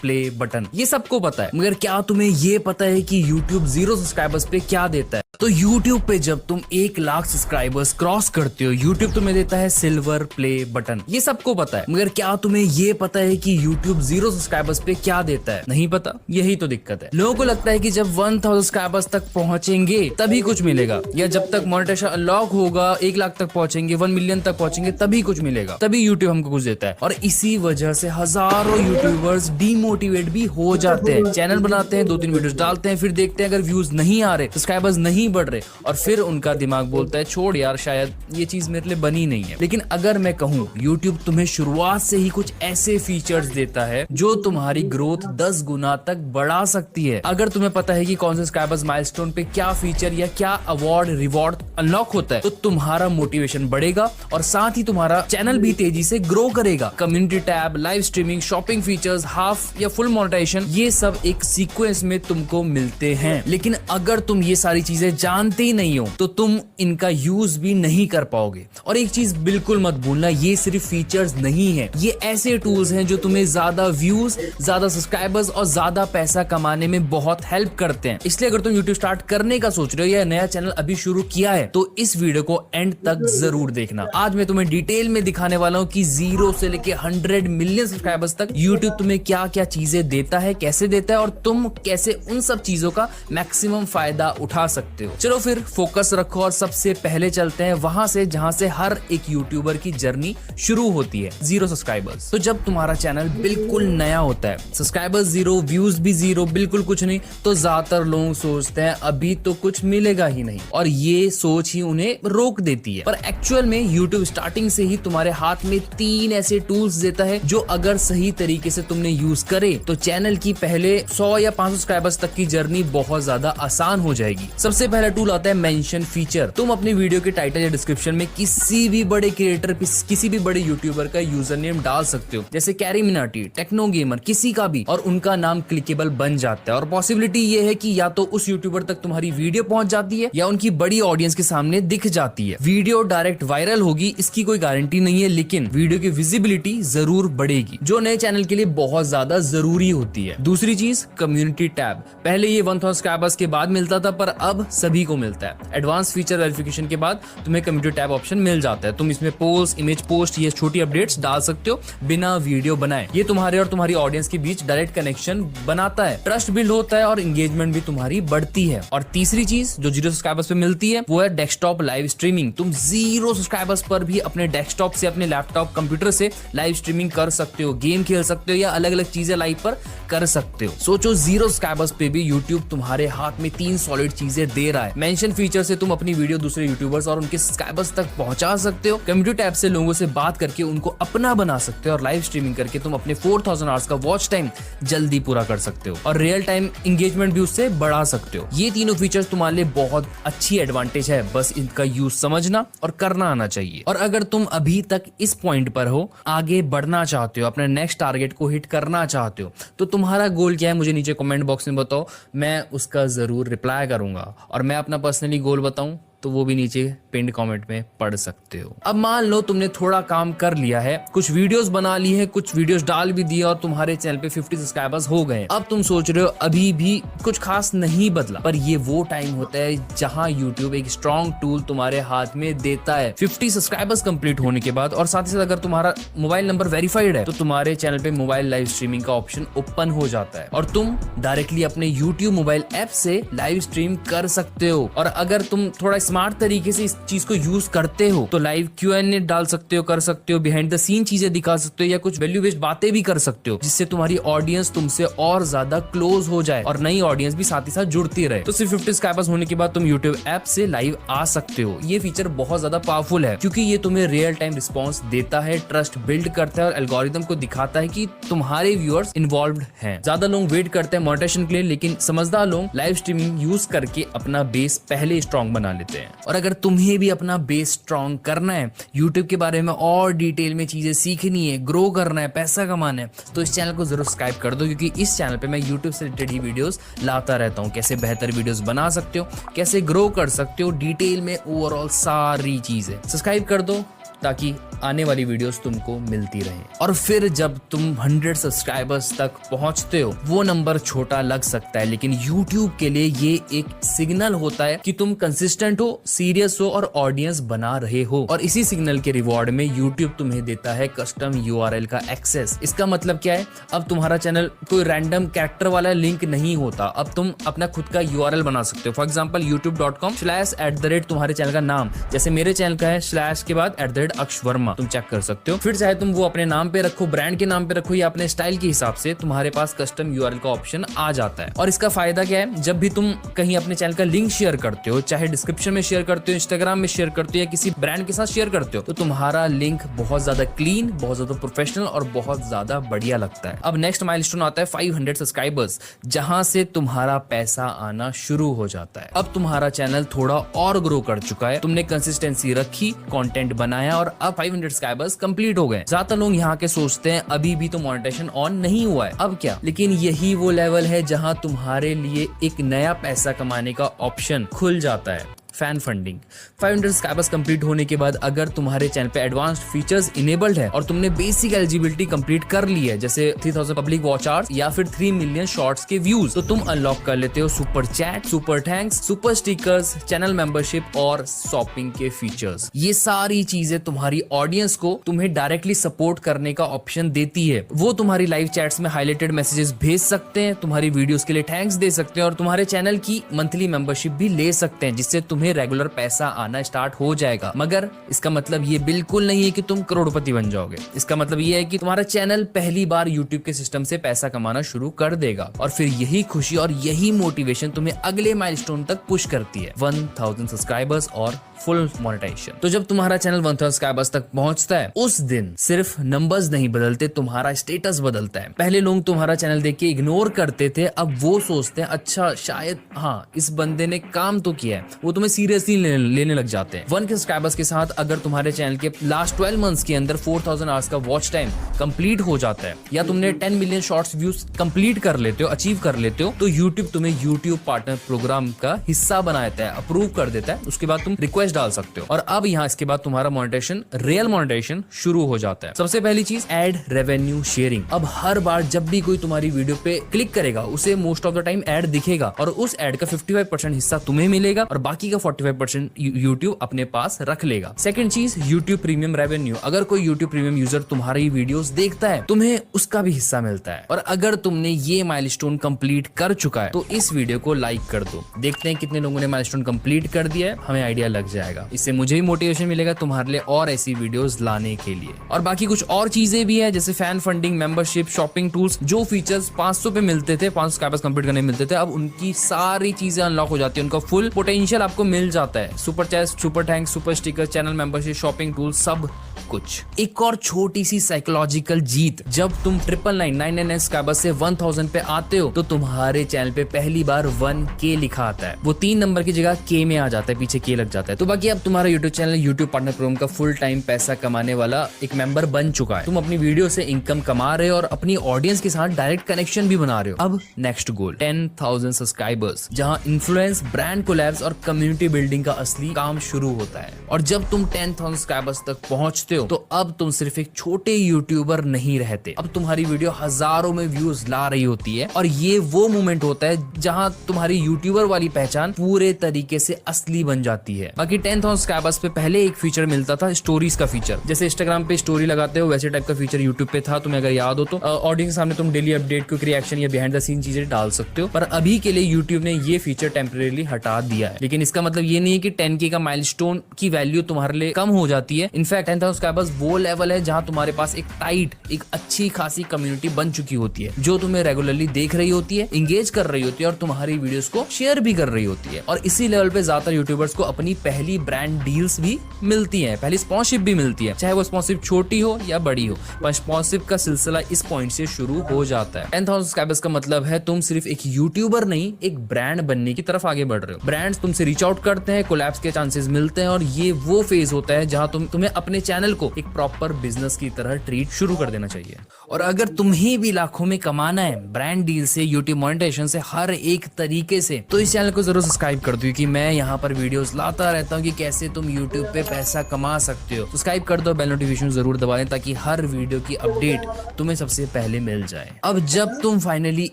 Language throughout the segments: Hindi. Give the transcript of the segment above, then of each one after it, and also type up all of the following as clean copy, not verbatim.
Play button. ये सबको पता है, मगर क्या तुम्हें ये पता है कि YouTube 0 सब्सक्राइबर्स पे क्या देता है? तो YouTube पे जब तुम 1 लाख सब्सक्राइबर्स क्रॉस करते हो, YouTube तुम्हें देता है सिल्वर प्ले बटन। ये सबको पता है, मगर क्या तुम्हें ये पता है कि YouTube 0 सब्सक्राइबर्स पे क्या देता है? नहीं पता। यही तो दिक्कत है। लोगों को लगता है कि जब 1000 सब्सक्राइबर्स तक पहुंचेंगे तभी कुछ मिलेगा, या जब तक मोनेटाइजेशन अनलॉक होगा 1 लाख तक पहुंचेंगे, 1 मिलियन तक पहुंचेंगे तभी कुछ मिलेगा, तभी YouTube हमको कुछ देता है। और इसी वजह से हजारों यूट्यूबर्स डीमोटिवेट भी हो जाते हैं। चैनल बनाते हैं, 2-3 वीडियोस डालते हैं, फिर देखते हैं अगर व्यूज नहीं आ रहे, सब्सक्राइबर्स नहीं बढ़ रहे, और फिर उनका दिमाग बोलता है छोड़ यार, शायद ये चीज मेरे लिए बनी नहीं है। लेकिन अगर मैं कहूँ YouTube तुम्हें शुरुआत से ही कुछ ऐसे फीचर्स देता है जो तुम्हारी ग्रोथ 10 गुना तक बढ़ा सकती है। अगर तुम्हें पता है कि कौन से सब्सक्राइबर्स माइलस्टोन पे क्या फीचर या क्या अवार्ड रिवॉर्ड अनलॉक होता है, तो तुम्हारा मोटिवेशन बढ़ेगा और साथ ही तुम्हारा चैनल भी तेजी से ग्रो करेगा। Community tab, live streaming, shopping features, half या फुल मोनेटाइजेशन, ये सब एक सीक्वेंस में तुमको मिलते हैं। लेकिन अगर तुम ये सारी चीजें जानते ही नहीं हो तो तुम इनका यूज भी नहीं कर पाओगे। और एक चीज बिल्कुल मत भूलना, ये सिर्फ फीचर्स नहीं है, ये ऐसे टूल्स हैं जो तुम्हें ज्यादा व्यूज, ज्यादा सब्सक्राइबर्स और ज्यादा पैसा कमाने में बहुत हेल्प करते हैं। इसलिए अगर तुम YouTube स्टार्ट करने का सोच रहे हो या नया चैनल अभी शुरू किया है तो इस वीडियो को एंड तक जरूर देखना। आज मैं तुम्हें डिटेल में दिखाने वाला हूँ कि 0 से लेके 100 मिलियन सब्सक्राइबर्स तक YouTube तुम्हें क्या क्या चीजें देता है, कैसे देता है, और तुम कैसे उन सब चीजों का मैक्सिमम फायदा उठा सकते हो। चलो फिर फोकस रखो और सबसे पहले चलते हैं वहां से जहां से हर एक यूट्यूबर की जर्नी शुरू होती है, 0 सब्सक्राइबर्स। तो जब तुम्हारा चैनल बिल्कुल नया होता है, सब्सक्राइबर्स 0, व्यूज भी 0, बिल्कुल कुछ नहीं, तो ज्यादातर लोग सोचते हैं अभी तो कुछ मिलेगा ही नहीं, और ये सोच ही उन्हें रोक देती है। पर एक्चुअल में YouTube स्टार्टिंग से ही तुम्हारे हाथ में 3 ऐसे टूल्स देता है जो अगर सही तरीके से तुमने यूज करे तो चैनल की पहले 100 या 500 सब्सक्राइबर्स तक की जर्नी बहुत ज्यादा आसान हो जाएगी। सबसे पहला टूल आता है मेंशन फीचर। तुम अपनी वीडियो के टाइटल या डिस्क्रिप्शन में किसी भी बड़े क्रिएटर, किसी भी बड़े यूट्यूबर का यूजर नेम डाल सकते हो, जैसे कैरी मिनाटी, टेक्नो गेमर, किसी का भी, और उनका नाम क्लिकेबल बन जाता है। और पॉसिबिलिटी ये है कि या तो उस यूट्यूबर तक तुम्हारी वीडियो पहुंच जाती है या उनकी बड़ी ऑडियंस के सामने दिख जाती है। वीडियो डायरेक्ट वायरल होगी इसकी कोई गारंटी नहीं है, लेकिन वीडियो की विजिबिलिटी जरूर बढ़ेगी, जो नए चैनल के लिए बहुत ज्यादा जरूरी होती है। दूसरी चीज, कम्युनिटी टैब। पहले ये 1000 सब्सक्राइबर्स के बाद मिलता था, पर अब सभी को मिलता है। एडवांस फीचर वेरिफिकेशन के बाद तुम्हें कम्युनिटी टैब ऑप्शन मिल जाता है। तुम इसमें पोस्ट, इमेज पोस्ट, ये छोटी अपडेट्स डाल सकते हो बिना वीडियो बनाए। ये तुम्हारे और तुम्हारी ऑडियंस के बीच डायरेक्ट कनेक्शन बनाता है, ट्रस्ट बिल्ड होता है और एंगेजमेंट भी तुम्हारी बढ़ती है। और तीसरी चीज जो 0 सब्सक्राइबर्स पे मिलती है वो है डेस्कटॉप लाइव स्ट्रीमिंग। तुम 0 सब्सक्राइबर्स पर भी अपने डेस्कटॉप से, अपने लैपटॉप, कंप्यूटर से लाइव स्ट्रीमिंग कर सकते हो, गेम खेल सकते हो या अलग अलग चीजें लाइव पर कर सकते हो। सोचो 0 सब्सक्राइबर्स पे भी YouTube तुम्हारे हाथ में 3 सॉलिड चीजें दे रहा है। मेंशन फीचर से तुम अपनी वीडियो दूसरे यूट्यूबर्स और उनके सब्सक्राइबर्स तक पहुंचा सकते हो। कम्युनिटी टैब से लोगों से बात करके उनको अपना बना सकते हो, और लाइव स्ट्रीमिंग करके तुम अपने 4000 आवर्स का वॉच टाइम जल्दी पूरा कर सकते हो और रियल टाइम एंगेजमेंट भी उससे बढ़ा सकते हो। ये तीनों फीचर्स तुम्हारे लिए बहुत अच्छी एडवांटेज है, बस इनका यूज समझना और करना आना चाहिए। और अगर तुम अभी तक इस पॉइंट पर हो, आगे बढ़ना चाहते हो, अपने नेक्स्ट टारगेट को हिट करना चाहते हो, तो तुम्हारा गोल क्या है मुझे नीचे कमेंट बॉक्स में बताओ, मैं उसका जरूर रिप्लाई करूंगा। और मैं अपना पर्सनली गोल बताऊं तो वो भी नीचे पिंड कमेंट में पढ़ सकते हो। अब मान लो तुमने थोड़ा काम कर लिया है, कुछ वीडियोस बना ली है, कुछ वीडियोस डाल भी दिए और तुम्हारे चैनल पे 50 सब्सक्राइबर्स हो गए। अब तुम सोच रहे हो अभी भी कुछ खास नहीं बदला, पर ये वो टाइम होता है जहां YouTube एक स्ट्रॉन्ग टूल तुम्हारे हाथ में देता है। 50 सब्सक्राइबर्स कंप्लीट होने के बाद, और साथ ही साथ अगर तुम्हारा मोबाइल नंबर वेरीफाइड है, तो तुम्हारे चैनल पे मोबाइल लाइव स्ट्रीमिंग का ऑप्शन ओपन हो जाता है और तुम डायरेक्टली अपने YouTube मोबाइल ऐप से लाइव स्ट्रीम कर सकते हो। और अगर तुम थोड़ा स्मार्ट तरीके से इस चीज को यूज करते हो तो लाइव Q&A डाल सकते हो, कर सकते हो, बिहाइंड द सीन चीजें दिखा सकते हो, या कुछ वैल्यू बेस्ड बातें भी कर सकते हो, जिससे तुम्हारी ऑडियंस तुमसे और ज्यादा क्लोज हो जाए और नई ऑडियंस भी साथ ही साथ जुड़ती रहे। तो सिर्फ 50 सब्सक्राइबर्स होने के बाद तुम YouTube ऐप से लाइव आ सकते हो। ये फीचर बहुत ज्यादा पावरफुल है क्योंकि ये तुम्हें रियल टाइम रिस्पॉन्स देता है, ट्रस्ट बिल्ड करता है और एल्गोरिथम को दिखाता है कि तुम्हारे व्यूअर्स इन्वॉल्व्ड हैं। ज्यादा लोग वेट करते हैं मोनेटाइजेशन के लिए, लेकिन समझदार लोग लाइव स्ट्रीमिंग यूज करके अपना बेस पहले स्ट्रॉन्ग बना लेते हैं। और अगर तुम्हें भी अपना बेस स्ट्रॉन्ग करना है, YouTube के बारे में और डिटेल में चीजें सीखनी है, ग्रो करना है, पैसा कमाना है, तो इस चैनल को जरूर सब्सक्राइब कर दो, क्योंकि इस चैनल पे मैं YouTube से रिलेटेड ही वीडियोस लाता रहता हूँ। कैसे बेहतर वीडियोस बना सकते हो, कैसे ग्रो कर सकते हो, डिटेल में ओवरऑल सारी चीजें। सब्सक्राइब कर दो ताकि आने वाली वीडियोस तुमको मिलती रहे। और फिर जब तुम 100 सब्सक्राइबर्स तक पहुंचते हो, वो नंबर छोटा लग सकता है, लेकिन YouTube के लिए ये एक सिग्नल होता है कि तुम कंसिस्टेंट हो, सीरियस हो और ऑडियंस बना रहे हो। और इसी सिग्नल के रिवॉर्ड में YouTube तुम्हें देता है कस्टम URL का एक्सेस। इसका मतलब क्या है? अब तुम्हारा चैनल कोई रैंडम कैरेक्टर वाला लिंक नहीं होता, अब तुम अपना खुद का URL बना सकते हो। फॉर एग्जाम्पल youtube.com/@ तुम्हारे चैनल का नाम, जैसे मेरे चैनल का है स्लैश के बाद @अक्षवर्मा, तुम चेक कर सकते हो। फिर चाहे तुम वो अपने नाम पे रखो, ब्रांड के नाम पे रखो या अपने स्टाइल के हिसाब से, तुम्हारे पास कस्टम URL का ऑप्शन आ जाता है। और इसका फायदा क्या है? जब भी तुम कहीं अपने चैनल का लिंक शेयर करते हो, चाहे डिस्क्रिप्शन में शेयर करते हो, इंस्टाग्राम में शेयर करते हो या किसी ब्रांड के साथ शेयर करते हो, तो तुम्हारा लिंक बहुत ज्यादा क्लीन, बहुत ज्यादा प्रोफेशनल और बहुत ज्यादा बढ़िया लगता है। अब नेक्स्ट माइलस्टोन आता है 500 सब्सक्राइबर्स, जहां से तुम्हारा पैसा आना शुरू हो जाता है। अब तुम्हारा चैनल थोड़ा और ग्रो कर चुका है, तुमने कंसिस्टेंसी रखी, कंटेंट बनाया और अब 500 सब्सक्राइबर्स कंप्लीट हो गए। ज्यादातर लोग यहाँ के सोचते हैं अभी भी तो मोनेटाइजेशन ऑन नहीं हुआ है, अब क्या? लेकिन यही वो लेवल है जहां तुम्हारे लिए एक नया पैसा कमाने का ऑप्शन खुल जाता है, फैन फंडिंग। 500 सब्सक्राइबर्स कंप्लीट होने के बाद अगर तुम्हारे चैनल पे एडवांस्ड फीचर्स इनेबल्ड है और तुमने बेसिक एलिजिबिलिटी कंप्लीट कर ली है, जैसे 3000 पब्लिक वॉच आवर्स या फिर 3 मिलियन शॉर्ट्स के व्यूज, तो तुम अनलॉक कर लेते हो super chat, super thanks, super stickers, channel membership और शॉपिंग के फीचर्स। ये सारी चीजें तुम्हारी ऑडियंस को तुम्हें डायरेक्टली सपोर्ट करने का ऑप्शन देती है। वो तुम्हारी लाइव चैट्स में हाईलाइटेड मैसेजेस भेज सकते हैं, तुम्हारी वीडियोस के लिए थैंक्स दे सकते हैं और तुम्हारे चैनल की मंथली मेंबरशिप भी ले सकते हैं, जिससे तुम्हें रेगुलर पैसा आना स्टार्ट हो जाएगा। मगर इसका मतलब ये बिल्कुल नहीं है कि तुम करोड़पति बन जाओगे। इसका मतलब ये है कि तुम्हारा चैनल पहली बार YouTube के सिस्टम से पैसा कमाना शुरू कर देगा और फिर यही खुशी और यही मोटिवेशन तुम्हें अगले माइलस्टोन तक पुश करती है, 1000 सब्सक्राइबर्स और फुल मोनेटाइजेशन। तो जब तुम्हारा चैनल 1000 सब्सक्राइबर्स तक पहुंचता है, उस दिन सिर्फ नंबर्स नहीं बदलते, तुम्हारा स्टेटस बदलता है। पहले लोग तुम्हारा चैनल देख के इग्नोर करते थे, अब वो सोचते हैं अच्छा शायद हाँ इस बंदे ने काम तो किया है, वो तुम्हें सीरियसली लेने लग जाते हैं। 1K सब्सक्राइबर्स के साथ अगर तुम्हारे चैनल के लास्ट 12 मंथ्स के अंदर 4000 आवर्स का वॉच टाइम कंप्लीट हो जाता है या तुमने 10 मिलियन शॉर्ट्स व्यूज कंप्लीट कर लेते हो, अचीव कर लेते हो, तो YouTube तुम्हें YouTube पार्टनर प्रोग्राम का हिस्सा बना देता है, अप्रूव कर देता है। उसके बाद तुम रिक्वेस्ट डाल सकते हो और अब यहाँ इसके बाद तुम्हारा मोनेटाइजेशन, रियल मोनेटाइजेशन शुरू हो जाता है। सबसे पहली चीज एड रेवेन्यू शेयरिंग। अब हर बार जब भी कोई तुम्हारी वीडियो पे क्लिक करेगा, उसे most of the time ad दिखेगा और उस एड का 55% हिस्सा तुम्हें मिलेगा और बाकी का 45% YouTube अपने पास रख लेगा। सेकंड चीज YouTube प्रीमियम रेवेन्यू। अगर कोई YouTube प्रीमियम यूजर तुम्हारी वीडियोस देखता है, तुम्हें उसका भी हिस्सा मिलता है। और अगर तुमने ये माइलस्टोन कंप्लीट कर चुका है तो इस वीडियो को लाइक कर दो। देखते हैं कितने लोगों ने माइलस्टोन कंप्लीट कर दिया है, हमें आइडिया लग जाएगा। इससे मुझे भी मोटिवेशन मिलेगा तुम्हारे लिए और ऐसी वीडियोस लाने के लिए। और बाकी कुछ और चीजें भी है, जैसे fan funding, membership, shopping tools. जो फीचर्स 500 पे मिलते थे, 500 सब्सक्राइबर्स कंप्लीट करने मिलते थे, अब उनकी सारी चीजें अनलॉक हो जाती है, उनका फुल पोटेंशियल आपको मिल जाता है। Super chat, super thanks, super sticker, channel membership, shopping tool, सब कुछ। एक और छोटी सी साइकोलॉजिकल जीत, जब तुम 999 सब्सक्राइबर्स से 1000 पे आते हो तो तुम्हारे चैनल पे पहली बार 1K लिखा आता है। वो 3 नंबर की जगह K में आ जाता है, पीछे K लग जाता है। तो बाकी अब तुम्हारा YouTube channel YouTube partner program का फुल टाइम पैसा कमाने वाला एक मेंबर बन चुका है। तुम अपनी वीडियो से इनकम कमा रहे हो और अपनी ऑडियंस के साथ डायरेक्ट कनेक्शन भी बना रहे हो। अब नेक्स्ट गोल 10,000 सब्सक्राइबर्स, जहां इन्फ्लुएंस, ब्रांड कोलैब्स और कम्युनिटी बिल्डिंग का असली काम शुरू होता है। और जब तुम 10,000 सब्सक्राइबर्स तक पहुंचते हो तो अब तुम सिर्फ एक छोटे यूट्यूबर नहीं रहते, अब तुम्हारी वीडियो हजारों में व्यूज ला रही होती है। और ये वो मोमेंट होता है जहां तुम्हारी यूट्यूबर वाली पहचान पूरे तरीके से असली बन जाती है। बाकी 10,000 सब्सक्राइबर्स पे पहले एक फीचर मिलता था, स्टोरीज का फीचर। जैसे इंस्टाग्राम पे स्टोरी लगाते हो, वैसे टाइप का फीचर यूट्यूब पे था, तुम्हें अगर याद हो तो। ऑडियंस के सामने तुम डेली अपडेट, क्विक रिएक्शन या बिहाइंड द सीन चीजें डाल सकते हो। पर अभी के लिए यूट्यूब ने ये फीचर टेम्परेरी हटा दिया है। लेकिन इसका मतलब ये नहीं है कि 10K का माइलस्टोन की वैल्यू तुम्हारे लिए कम हो जाती है। इनफैक्ट 10,000 सब्सक्राइबर्स वो लेवल है जहां तुम्हारे पास एक टाइट, एक अच्छी खासी कम्युनिटी बन चुकी होती है, जो तुम्हें रेगुलरली देख रही होती है, इंगेज कर रही होती है और तुम्हारी वीडियोस को शेयर भी कर रही होती है। और इसी लेवल पे ज्यादातर यूट्यूबर्स को अपनी पहली ब्रांड डील्स भी मिलती है, पहली स्पॉन्सरशिप भी मिलती है, चाहे वो स्पॉन्सरशिप छोटी हो या बड़ी हो, पर स्पॉन्सरशिप का सिलसिला इस पॉइंट से शुरू हो जाता है। 10,000 सब्सक्राइबर्स का मतलब है तुम सिर्फ एक यूट्यूबर नहीं, एक ब्रांड बनने की तरफ आगे बढ़ रहे हो। ब्रांड्स तुमसे रीच आउट करते हैं, कोलैब्स के चांसेस मिलते हैं और ये वो फेज होता है जहां तुम्हें अपने चैनल चैनल को एक प्रॉपर बिजनेस की तरह ट्रीट शुरू कर देना चाहिए। और अगर तुम्हें भी लाखों में कमाना है ब्रांड डील से, यूट्यूब मोनेटाइजेशन से, हर एक तरीके से, तो इस चैनल को जरूर सब्सक्राइब कर दो क्योंकि मैं यहाँ पर वीडियोस लाता रहता हूँ कि कैसे तुम यूट्यूब पे पैसा कमा सकते हो। सब्सक्राइब कर दो, बेल नोटिफिकेशन जरूर दबा दें ताकि हर वीडियो की अपडेट तुम्हें सबसे पहले मिल जाए। अब जब तुम फाइनली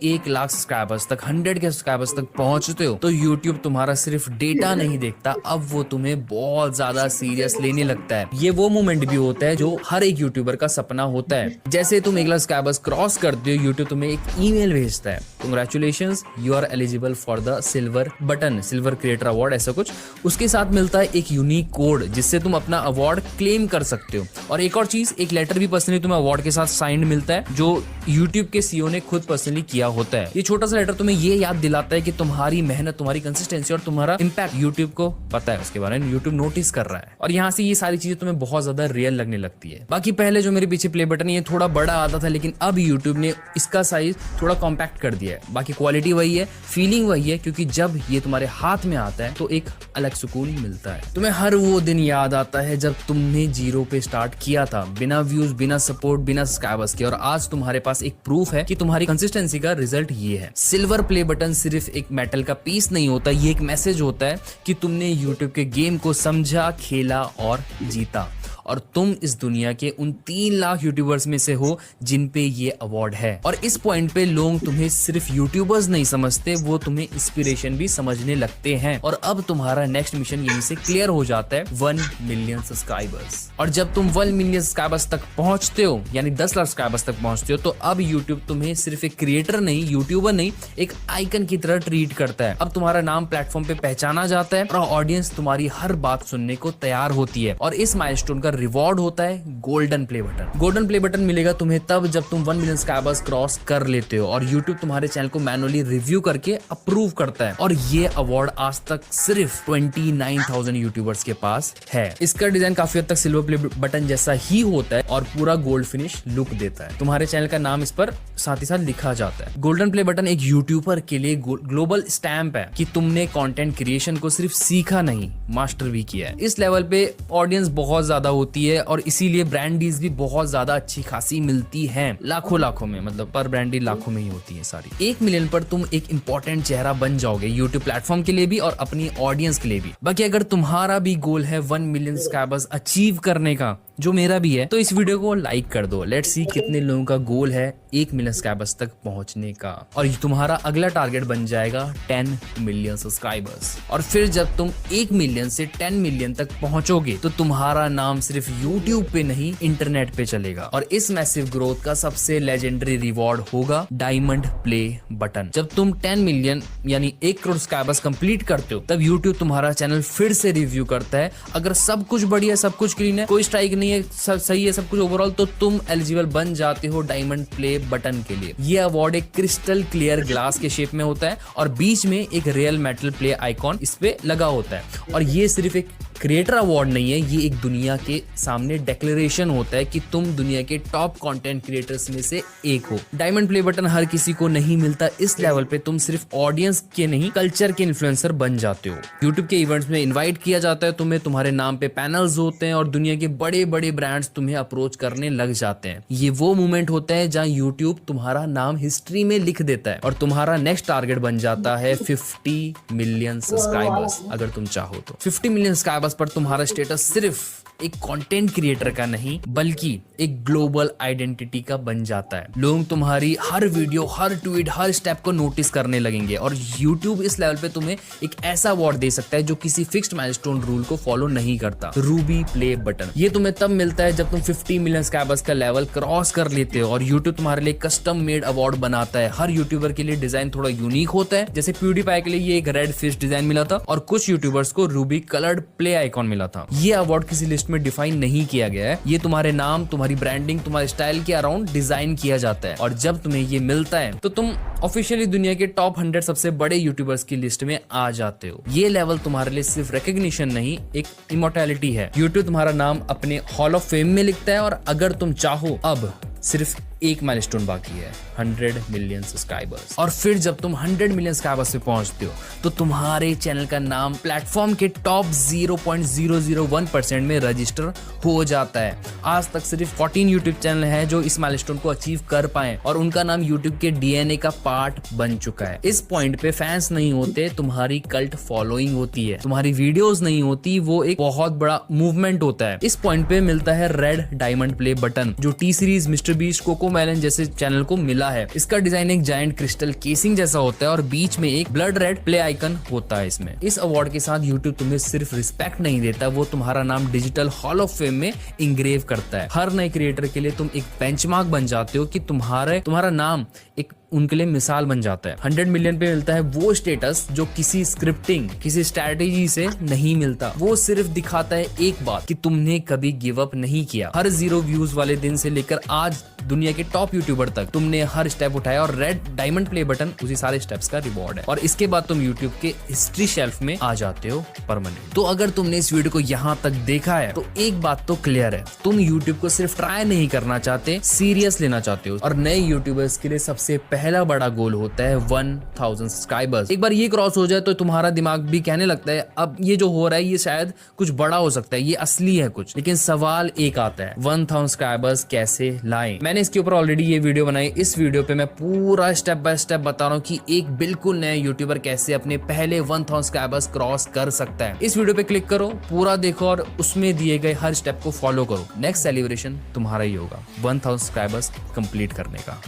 1 लाख सब्सक्राइबर्स तक, 100 के सब्सक्राइबर्स तक पहुंचते हो तो यूट्यूब तुम्हारा सिर्फ डेटा नहीं देखता, अब वो तुम्हें बहुत ज्यादा सीरियस लेने लगता है। ये वो मोमेंट भी होता है जो हर एक यूट्यूबर का सपना होता है। जैसे तुम 1 लाख सब्सक्राइबर्स क्रॉस करते हो, यूट्यूब तुम्हें एक ईमेल भेजता है, congratulations, you are eligible for the silver button, silver creator award, ऐसा कुछ। उसके साथ मिलता है एक यूनिक कोड जिससे तुम अपना अवार्ड क्लेम कर सकते हो। और एक और चीज, एक लेटर भी पर्सनली तुम्हें अवार्ड के साथ साइंड मिलता है जो यूट्यूब के सीईओ ने खुद पर्सनली किया होता है। ये छोटा सा लेटर तुम्हें ये याद दिलाता है कि तुम्हारी मेहनत, तुम्हारी कंसिस्टेंसी और तुम्हारा इंपैक्ट यूट्यूब को पता है, उसके बारे में यूट्यूब नोटिस कर रहा है। और यहाँ से ये सारी चीजें तुम्हें बहुत ज्यादा रियल लगने लगती है। बाकी पहले जो मेरे पीछे प्ले बटन ये थोड़ा बड़ा आता था, लेकिन अब यूट्यूब ने इसका साइज थोड़ा कॉम्पैक्ट कर दिया है। बाकी क्वालिटी वही है, फीलिंग वही है, क्योंकि जब ये तुम्हारे हाथ में आता है तो एक अलग सुकून मिलता है। तुम्हें हर वो दिन याद आता है जब तुमने 0 पे स्टार्ट किया था, बिना व्यूज, बिना सपोर्ट, बिना सब्सक्राइबर्स के, और आज तुम्हारे पास एक प्रूफ है कि तुम्हारी कंसिस्टेंसी का रिजल्ट ये है। सिल्वर प्ले बटन सिर्फ एक मेटल का पीस नहीं होता, ये एक मैसेज होता है कि तुमने यूट्यूब के गेम को समझा, खेला और जीता। और तुम इस दुनिया के उन 3 लाख यूट्यूबर्स में से हो जिन पे ये अवार्ड है। और इस पॉइंट पे लोग तुम्हें सिर्फ यूट्यूबर्स नहीं समझते, वो तुम्हें इंस्पिरेशन भी समझने लगते हैं। और अब तुम्हारा नेक्स्ट मिशन यहीं से क्लियर हो जाता है, 1 मिलियन सब्सक्राइबर्स। और जब तुम 1 मिलियन सब्सक्राइबर्स तक पहुंचते हो, यानी 10 लाख सब्सक्राइबर्स तक पहुंचते हो, तो अब यूट्यूब तुम्हें सिर्फ एक क्रिएटर नहीं, यूट्यूबर नहीं, एक आइकन की तरह ट्रीट करता है। अब तुम्हारा नाम प्लेटफॉर्म पे पहचाना जाता है और ऑडियंस तुम्हारी हर बात सुनने को तैयार होती है। और इस माइलस्टोन का रिवॉर्ड होता है golden play button. Golden play button मिलेगा तुम्हें तब जब तुम 1 मिलियन सब्सक्राइबर्स क्रॉस कर लेते हो और यूट्यूब तुम्हारे चैनल को मैनुअली रिव्यू करके अप्रूव करता है। और ये अवार्ड आज तक सिर्फ 29,000 यूट्यूबर्स के पास है। इसका डिजाइन काफी हद तक सिल्वर प्ले बटन जैसा ही होता है और पूरा गोल्ड फिनिश लुक देता है। तुम्हारे चैनल का नाम इस पर साथ ही साथ लिखा जाता है। गोल्डन प्ले बटन एक यूट्यूबर के लिए ग्लोबल स्टैंप है कि तुमने कंटेंट क्रिएशन को सिर्फ सीखा नहीं, मास्टर भी किया है। इस लेवल पे ऑडियंस बहुत ज्यादा होती है और इसीलिए ब्रांड डील्स भी बहुत ज्यादा अच्छी खासी मिलती हैं, लाखों में, मतलब पर ब्रांड डील लाखों में ही होती है सारी। 1 मिलियन पर तुम एक इंपॉर्टेंट चेहरा बन जाओगे यूट्यूब प्लेटफॉर्म के लिए भी और अपनी ऑडियंस के लिए भी। बाकी अगर तुम्हारा भी गोल है 1 मिलियन सब्सक्राइबर्स अचीव करने का, जो मेरा भी है, तो इस वीडियो को लाइक कर दो। लेट्स सी कितने लोगों का गोल है 1 मिलियन सब्सक्राइबर्स तक पहुंचने का। और तुम्हारा अगला टारगेट बन जाएगा 10 मिलियन सब्सक्राइबर्स। और फिर जब तुम 1 मिलियन से 10 मिलियन तक पहुंचोगे तो तुम्हारा नाम सिर्फ यूट्यूब पे नहीं, इंटरनेट पे चलेगा। और इस मैसिव ग्रोथ का सबसे लेजेंडरी रिवॉर्ड होगा डायमंड प्ले बटन। जब तुम 10 मिलियन यानी 1 करोड़ सब्सक्राइबर्स कंप्लीट करते हो, तब यूट्यूब तुम्हारा चैनल फिर से रिव्यू करता है। अगर सब कुछ बढ़िया, सब कुछ क्लीन है, कोई स्ट्राइक नहीं है, सब सही है, सब कुछ ओवरऑल, तो तुम एलिजिबल बन जाते हो डायमंड प्ले बटन के लिए। ये अवार्ड एक क्रिस्टल क्लियर ग्लास के शेप में होता है और बीच में एक रियल मेटल प्ले आइकॉन इस पे लगा होता है। और ये सिर्फ एक क्रिएटर अवार्ड नहीं है, ये एक दुनिया के सामने डिक्लेरेशन होता है कि तुम दुनिया के टॉप कंटेंट क्रिएटर्स में से एक हो। डायमंड प्ले बटन हर किसी को नहीं मिलता। इस लेवल पे तुम सिर्फ ऑडियंस के नहीं, कल्चर के इन्फ्लुएंसर बन जाते हो। यूट्यूब के इवेंट्स में इनवाइट किया जाता है तुम्हें, तुम्हारे नाम पे पैनल्स होते हैं और दुनिया के बड़े बड़े ब्रांड्स तुम्हें अप्रोच करने लग जाते हैं। ये वो मोमेंट होता है जहां यूट्यूब तुम्हारा नाम हिस्ट्री में लिख देता है और तुम्हारा नेक्स्ट टारगेट बन जाता है 50 मिलियन सब्सक्राइबर्स। अगर तुम चाहो तो 50 मिलियन सब्सक्राइबर्स पर तुम्हारा स्टेटस सिर्फ एक कंटेंट क्रिएटर का नहीं, बल्कि एक ग्लोबल आइडेंटिटी का बन जाता है। लोग तुम्हारी हर वीडियो, हर ट्वीट, हर स्टेप को नोटिस करने लगेंगे और YouTube इस लेवल पे तुम्हें एक ऐसा अवार्ड दे सकता है जो किसी फिक्स्ड माइलस्टोन रूल को फॉलो नहीं करता, रूबी प्ले बटन। ये तुम्हें तब मिलता है जब तुम 50 मिलियन सब्सक्राइबर्स का लेवल क्रॉस कर लेते हो और YouTube तुम्हारे लिए कस्टम मेड अवार्ड बनाता है। हर यूट्यूबर के लिए डिजाइन थोड़ा यूनिक होता है, जैसे PewDiePie के लिए ये एक रेड फिश डिजाइन मिला था और कुछ यूट्यूबर्स को रूबी कलर्ड प्ले आइकॉन मिला था। ये अवार्ड किसी लिस्ट में डिफाइन नहीं किया गया है, ये तुम्हारे नाम, तुम्हारी ब्रांडिंग, तुम्हारे स्टाइल के अराउंड डिजाइन किया जाता है। और जब तुम्हें ये मिलता है तो तुम ऑफिशियली दुनिया के टॉप 100 सबसे बड़े यूट्यूबर्स की लिस्ट में आ जाते हो। ये लेवल तुम्हारे लिए सिर्फ रिकॉग्निशन नहीं, एक इमोर्टैलिटी है। यूट्यूब तुम्हारा नाम अपने हॉल ऑफ फेम में लिखता है और अगर तुम चाहो अब सिर्फ एक माइलस्टोन बाकी है, 100 मिलियन सब्सक्राइबर्स। और फिर जब तुम 100 मिलियन सब्सक्राइबर्स पे पहुंचते हो तो तुम्हारे चैनल का नाम प्लेटफॉर्म के टॉप 0.001% में रजिस्टर हो जाता है। आज तक सिर्फ 14 यूट्यूब चैनल हैं जो इस माइलस्टोन को अचीव कर पाए और उनका नाम यूट्यूब के डीएनए का पार्ट बन चुका है। इस पॉइंट पे फैंस नहीं होते, तुम्हारी कल्ट फॉलोइंग होती है, तुम्हारी वीडियोस नहीं होती, वो एक बहुत बड़ा मूवमेंट होता है। इस पॉइंट पे मिलता है रेड डायमंड प्ले बटन, जो T series, mister beast, CoComelon जैसे चैनल को मिला है। इसका डिजाइन एक जायंट क्रिस्टल केसिंग जैसा होता है और बीच में एक ब्लड रेड प्ले आइकन होता है। इसमें इस अवार्ड के साथ यूट्यूब तुम्हें सिर्फ रिस्पेक्ट नहीं देता, वो तुम्हारा नाम डिजिटल हॉल ऑफ फेम में इंग्रेव करता है। हर नए क्रिएटर के लिए तुम एक बेंचमार्क बन जाते हो कि तुम्हारा नाम एक उनके लिए मिसाल बन जाता है। 100 मिलियन पे मिलता है वो स्टेटस जो किसी स्क्रिप्टिंग, किसी स्ट्रैटेजी से नहीं मिलता। वो सिर्फ दिखाता है एक बात कि तुमने कभी गिव अप नहीं किया। हर 0 व्यूज वाले दिन से लेकर आज दुनिया के टॉप यूट्यूबर तक तुमने हर स्टेप उठाया और रेड डायमंड प्ले बटन उसी सारे स्टेप्स का रिवॉर्ड है। और इसके बाद तुम यूट्यूब के हिस्ट्री शेल्फ में आ जाते हो परमानेंट। तो अगर तुमने इस वीडियो को यहाँ तक देखा है तो एक बात तो क्लियर है, तुम यूट्यूब को सिर्फ ट्राई नहीं करना चाहते, सीरियस लेना चाहते हो। और नए यूट्यूबर्स के लिए सबसे पहला बड़ा गोल होता है 1000 सब्सक्राइबर्स। एक बार ये क्रॉस हो जाए तो तुम्हारा दिमाग भी कहने लगता है अब ये जो हो रहा है ये शायद कुछ बड़ा हो सकता है, ये असली है कुछ। लेकिन सवाल एक आता है, 1000 सब्सक्राइबर्स कैसे लाएं? मैंने इसके ऊपर ऑलरेडी ये वीडियो बनाई। इस वीडियो पे मैं पूरा स्टेप बाय स्टेप बता रहा हूँ कि एक बिल्कुल नया यूट्यूबर कैसे अपने पहले 1000 सब्सक्राइबर्स क्रॉस कर सकता है। इस वीडियो पे क्लिक करो, पूरा देखो और उसमें दिए गए हर स्टेप को फॉलो करो। नेक्स्ट सेलिब्रेशन तुम्हारा ही होगा 1000 सब्सक्राइबर्स कंप्लीट करने का।